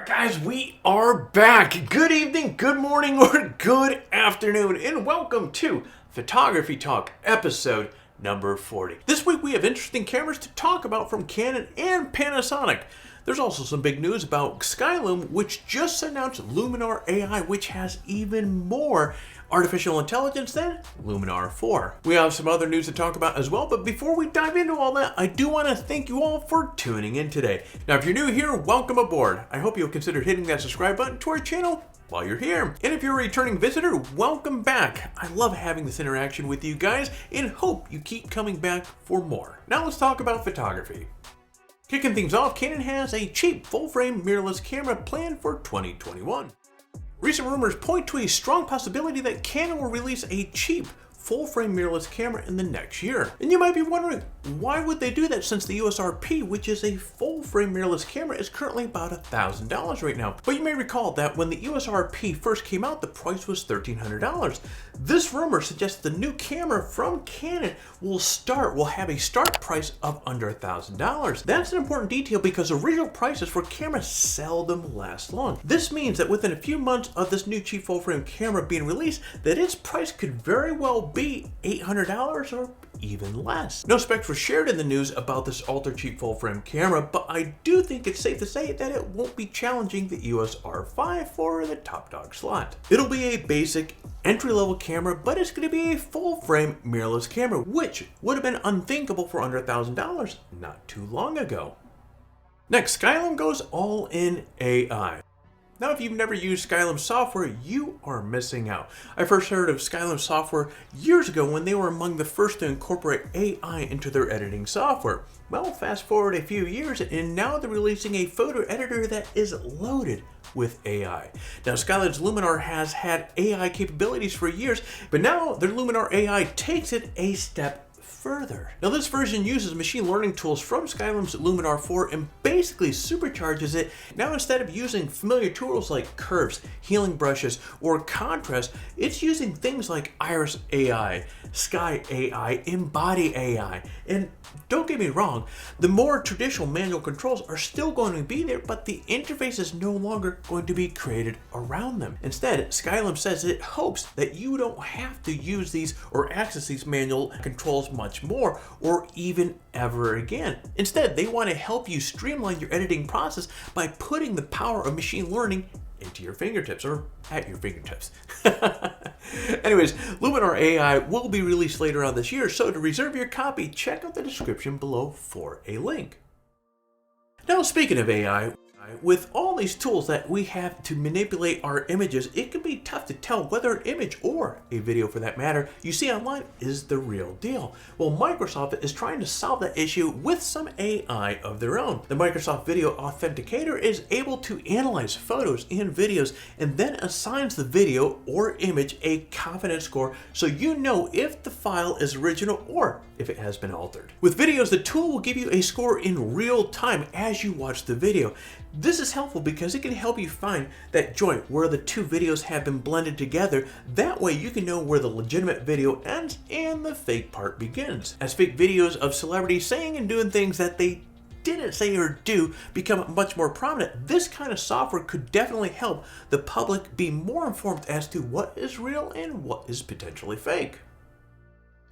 Alright guys, we are back. Good evening, good morning, or good afternoon, and welcome to Photography Talk episode number 40. This week we have interesting cameras to talk about from Canon and Panasonic. There's also some big news about Skylum, which just announced Luminar AI, which has even more artificial intelligence than Luminar 4. We have some other news to talk about as well, but before we dive into all that, I do want to thank you all for tuning in today. Now, if you're new here, welcome aboard. I hope you'll consider hitting that subscribe button to our channel while you're here. And if you're a returning visitor, welcome back. I love having this interaction with you guys and hope you keep coming back for more. Now let's talk about photography. Kicking things off, Canon has a cheap full-frame mirrorless camera planned for 2021. Recent rumors point to a strong possibility that Canon will release a cheap full-frame mirrorless camera in the next year. And you might be wondering, why would they do that since the USRP, which is a full-frame mirrorless camera, is currently about $1,000 right now? But you may recall that when the USRP first came out, the price was $1,300. This rumor suggests the new camera from Canon will have a start price of under $1,000. That's an important detail because original prices for cameras seldom last long. This means that within a few months of this new cheap full-frame camera being released, that its price could very well be $800 or even less. No specs were shared in the news about this ultra cheap full frame camera, but I do think it's safe to say that it won't be challenging the EOS R5 for the top dog slot. It'll be a basic entry-level camera, but it's going to be a full frame mirrorless camera, which would have been unthinkable for under $1,000 not too long ago. Next, Skylum goes all in AI. Now, if you've never used Skylum software, you are missing out. I first heard of Skylum software years ago when they were among the first to incorporate AI into their editing software. Well, fast forward a few years, and now they're releasing a photo editor that is loaded with AI. Now, Skylum's Luminar has had AI capabilities for years, but now their Luminar AI takes it a step further. Now, this version uses machine learning tools from Skylum's Luminar 4 and basically supercharges it. Now, instead of using familiar tools like curves, healing brushes, or contrast, it's using things like Iris AI, Sky AI, Embody AI. And don't get me wrong, the more traditional manual controls are still going to be there, but the interface is no longer going to be created around them. Instead, Skylum says it hopes that you don't have to use these or access these manual controls much more or even ever again. Instead, they want to help you streamline your editing process by putting the power of machine learning into your fingertips, or at your fingertips. Anyways, Luminar AI will be released later on this year, so to reserve your copy, check out the description below for a link. Now, speaking of AI, with all these tools that we have to manipulate our images, it can be tough to tell whether an image, or a video for that matter, you see online is the real deal. Well, Microsoft is trying to solve that issue with some AI of their own. The Microsoft Video Authenticator is able to analyze photos and videos and then assigns the video or image a confidence score so you know if the file is original or if it has been altered. With videos, the tool will give you a score in real time as you watch the video. This is helpful because it can help you find that joint where the two videos have been blended together. That way you can know where the legitimate video ends and the fake part begins. As fake videos of celebrities saying and doing things that they didn't say or do become much more prominent, this kind of software could definitely help the public be more informed as to what is real and what is potentially fake.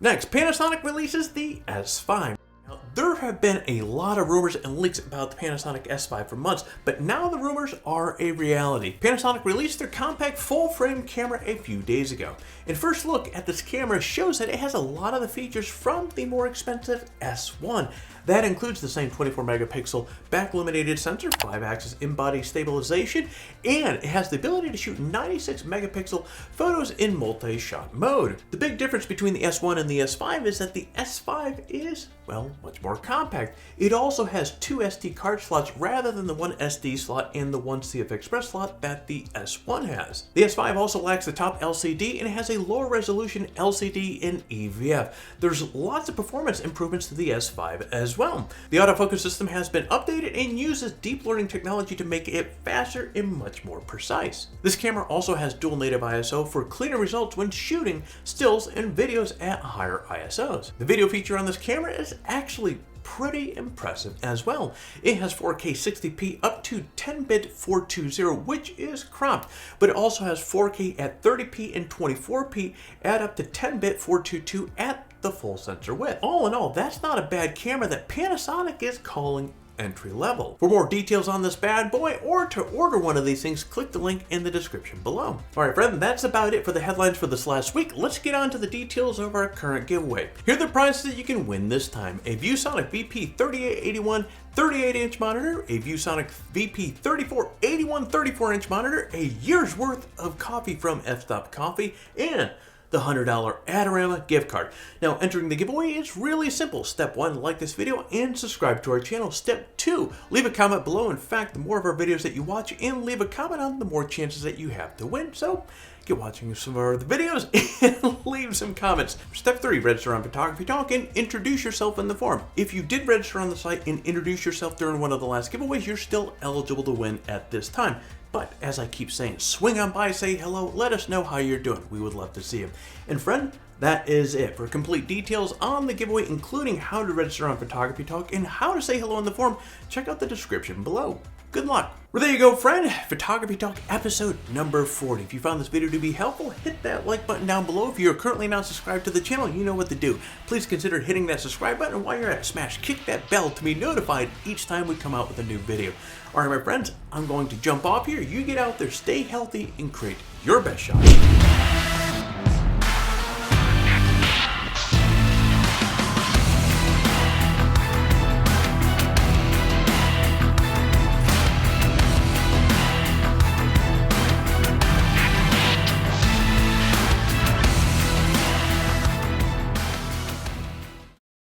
Next, Panasonic releases the S5. Now, there have been a lot of rumors and leaks about the Panasonic S5 for months, but now the rumors are a reality. Panasonic released their compact full-frame camera a few days ago. And first look at this camera shows that it has a lot of the features from the more expensive S1. That includes the same 24 megapixel back illuminated sensor, 5-axis in-body stabilization, and it has the ability to shoot 96 megapixel photos in multi-shot mode. The big difference between the S1 and the S5 is that the S5 is, well, much more compact. It also has 2 SD card slots rather than the 1 SD slot and the 1 CF Express slot that the S1 has. The S5 also lacks the top LCD and it has a lower resolution LCD and EVF. There's lots of performance improvements to the S5 as well. The autofocus system has been updated and uses deep learning technology to make it faster and much more precise. This camera also has dual native ISO for cleaner results when shooting stills and videos at higher ISOs. The video feature on this camera is actually pretty impressive as well. It has 4K 60p up to 10-bit 420, which is cropped, but it also has 4K at 30p and 24p at up to 10-bit 422 at the full sensor width. All in all, that's not a bad camera that Panasonic is calling entry level. For more details on this bad boy or to order one of these things, click the link in the description below. Alright friend, that's about it for the headlines for this last week. Let's get on to the details of our current giveaway. Here are the prizes that you can win this time. A ViewSonic VP3881 38-inch monitor, a ViewSonic VP3481 34-inch monitor, a year's worth of coffee from F-Stop Coffee, and the $100 Adorama gift card. Now, entering the giveaway is really simple. Step 1, like this video and subscribe to our channel. Step 2, leave a comment below. In fact, the more of our videos that you watch and leave a comment on, the more chances that you have to win. So, get watching some of our other videos and leave some comments. Step 3, register on Photography Talk and introduce yourself in the forum. If you did register on the site and introduce yourself during one of the last giveaways, you're still eligible to win at this time. But as I keep saying, swing on by, say hello, let us know how you're doing. We would love to see you. And friend, that is it. For complete details on the giveaway, including how to register on Photography Talk and how to say hello in the forum, check out the description below. Good luck. Well, there you go, friend. Photography Talk episode number 40. If you found this video to be helpful, hit that like button down below. If you're currently not subscribed to the channel, you know what to do. Please consider hitting that subscribe button, and while you're at it, smash kick that bell to be notified each time we come out with a new video. All right, my friends, I'm going to jump off here. You get out there, stay healthy, and create your best shot.